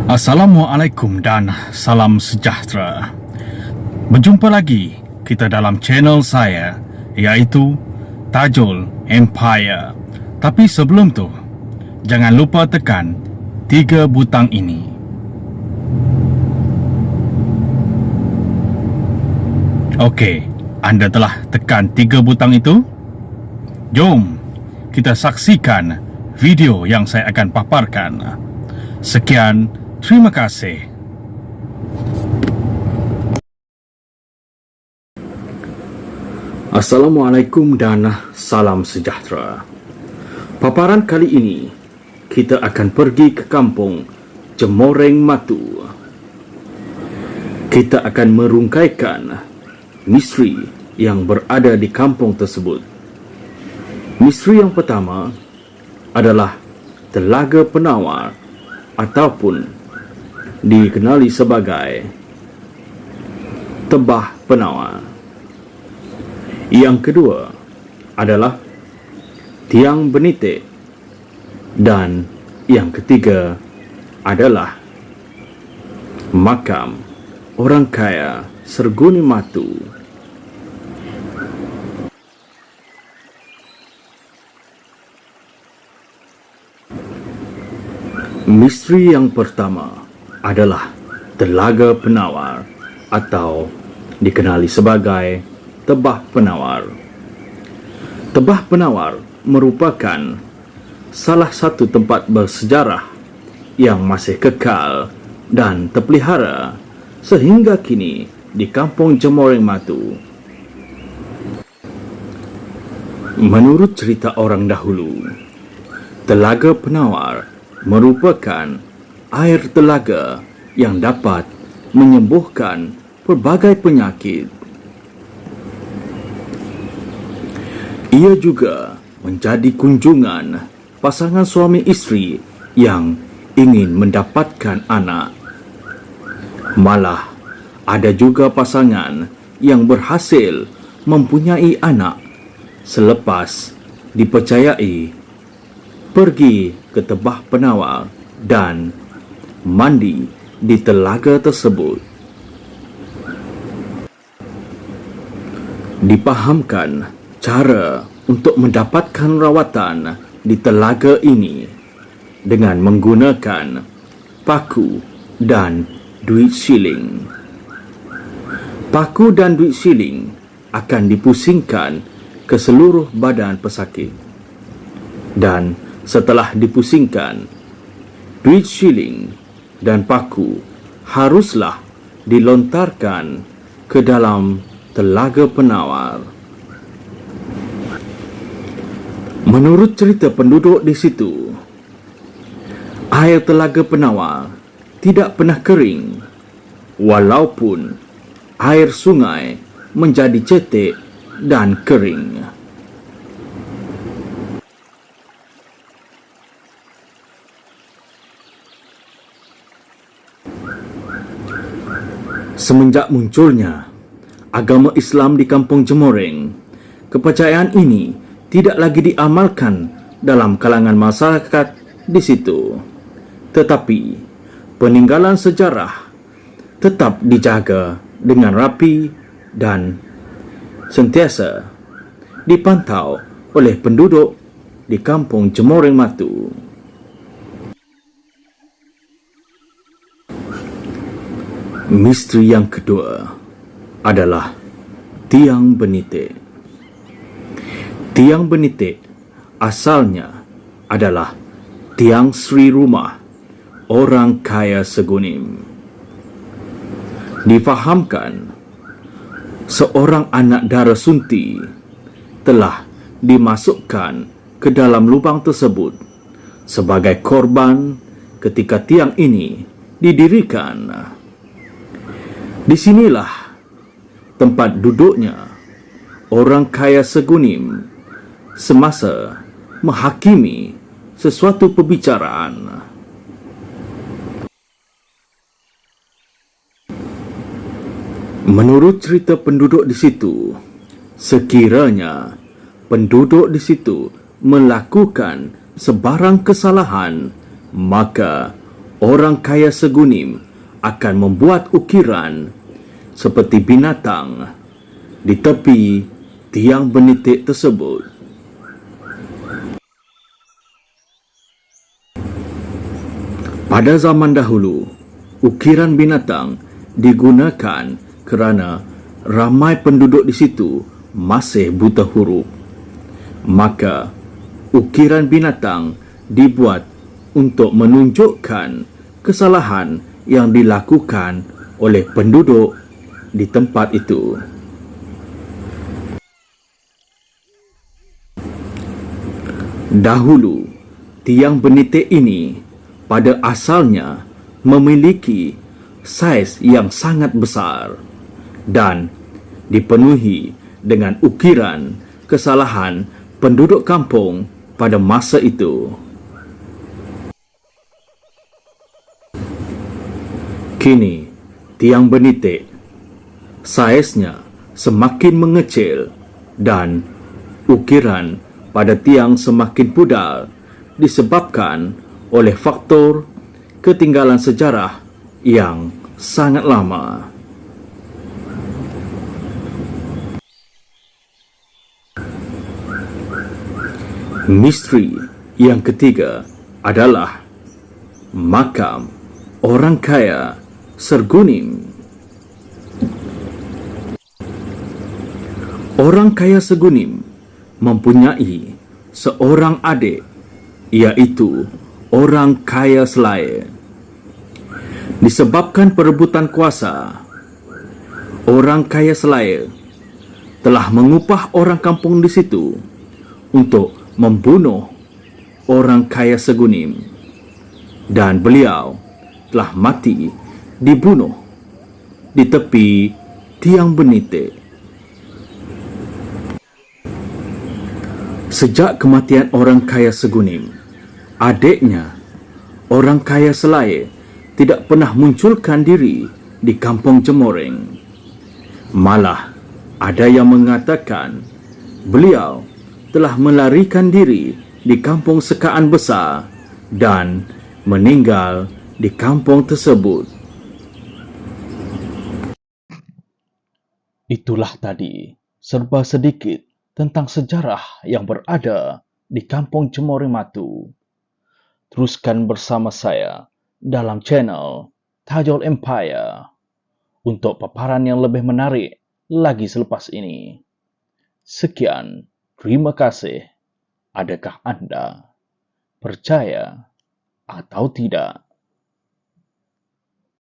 Assalamualaikum dan salam sejahtera. Berjumpa lagi kita dalam channel saya, iaitu Tajul Empire. Tapi sebelum tu, jangan lupa tekan 3 butang ini. Okey, anda telah tekan 3 butang itu? Jom kita saksikan video yang saya akan paparkan. Sekian, terima kasih. Assalamualaikum dan salam sejahtera. Paparan kali ini, kita akan pergi ke kampung Cemoreng Matu. Kita akan merungkaikan misteri yang berada di kampung tersebut. Misteri yang pertama adalah Telaga Penawar ataupun dikenali sebagai Tebah Penawar. Yang kedua adalah Tiang Benitik, dan yang ketiga adalah Makam Orang Kaya Serguni Matu. Misteri yang pertama adalah Telaga Penawar atau dikenali sebagai Tebah Penawar. Tebah Penawar merupakan salah satu tempat bersejarah yang masih kekal dan terpelihara sehingga kini di kampung Cemoreng Matu. Menurut cerita orang dahulu, Telaga Penawar merupakan air telaga yang dapat menyembuhkan pelbagai penyakit. Ia juga menjadi kunjungan pasangan suami isteri yang ingin mendapatkan anak. Malah, ada juga pasangan yang berhasil mempunyai anak selepas dipercayai pergi ke Tebah Penawar dan mandi di telaga tersebut. Dipahamkan cara untuk mendapatkan rawatan di telaga ini dengan menggunakan paku dan duit siling. Paku dan duit siling akan dipusingkan ke seluruh badan pesakit, dan setelah dipusingkan, duit siling dan paku haruslah dilontarkan ke dalam Telaga Penawar. Menurut cerita penduduk di situ, air Telaga Penawar tidak pernah kering, walaupun air sungai menjadi cetek dan kering. Semenjak munculnya agama Islam di kampung Cemoreng, kepercayaan ini tidak lagi diamalkan dalam kalangan masyarakat di situ. Tetapi, peninggalan sejarah tetap dijaga dengan rapi dan sentiasa dipantau oleh penduduk di kampung Cemoreng Matu. Misteri yang kedua adalah Tiang Benitik. Tiang Benitik asalnya adalah tiang Sri Rumah Orang Kaya Segunim. Difahamkan seorang anak dara sunti telah dimasukkan ke dalam lubang tersebut sebagai korban ketika tiang ini didirikan. Disinilah tempat duduknya orang kaya Segunim semasa menghakimi sesuatu perbicaraan. Menurut cerita penduduk di situ, sekiranya penduduk di situ melakukan sebarang kesalahan, maka Orang kaya segunim akan membuat ukiran seperti binatang di tepi tiang benitik tersebut. Pada zaman dahulu, ukiran binatang digunakan kerana ramai penduduk di situ masih buta huruf. Maka, ukiran binatang dibuat untuk menunjukkan kesalahan yang dilakukan oleh penduduk di tempat itu. Dahulu, tiang benitik ini pada asalnya memiliki saiz yang sangat besar dan dipenuhi dengan ukiran kesalahan penduduk kampung pada masa itu. Kini, tiang benitik saiznya semakin mengecil dan ukiran pada tiang semakin pudar disebabkan oleh faktor ketinggalan sejarah yang sangat lama. Misteri yang ketiga adalah makam orang kaya Segunim. Orang kaya Segunim mempunyai seorang adik, iaitu orang kaya Selaya. Disebabkan perebutan kuasa, orang kaya Selaya telah mengupah orang kampung di situ untuk membunuh orang kaya Segunim, dan beliau telah mati dibunuh di tepi tiang benitik. Sejak kematian orang kaya Segunim, adiknya, orang kaya Selaya, tidak pernah munculkan diri di kampung Cemoreng. Malah, ada yang mengatakan beliau telah melarikan diri di kampung Sekaan Besar dan meninggal di kampung tersebut. Itulah tadi serba sedikit tentang sejarah yang berada di kampung Cemoreng Matu. Teruskan bersama saya dalam channel Tajul Empire untuk paparan yang lebih menarik lagi selepas ini. Sekian, terima kasih. Adakah Anda percaya atau tidak?